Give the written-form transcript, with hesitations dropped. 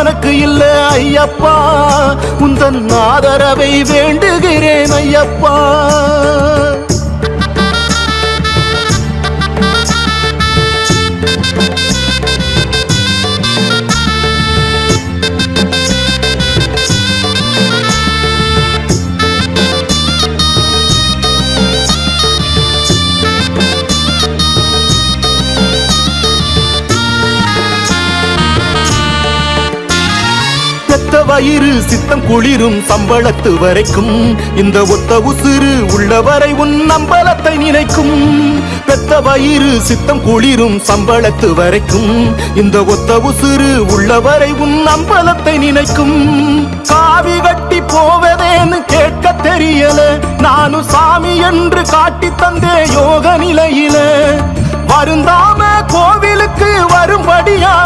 எனக்கு இல்ல ஐயப்பா, உந்தன் ஆதரவை வேண்டுகிறேன் ஐயப்பா. வயிறு சித்தம் குளிரும் சம்பளத்து வரைக்கும் இந்த ஒத்த உசுறு உள்ளவரை உன் அம்பலத்தை நினைக்கும். பெத்த வயிறு சித்தம் குளிரும் சம்பளத்து வரைக்கும் இந்த ஒத்த உசுறு உள்ளவரை உன் அம்பலத்தை நினைக்கும். காவி கட்டி போவதேன்னு கேட்க தெரியல, நானும் சாமி என்று காட்டி தந்தே யோக நிலையில. வருந்தாம கோவிலுக்கு வரும்படியா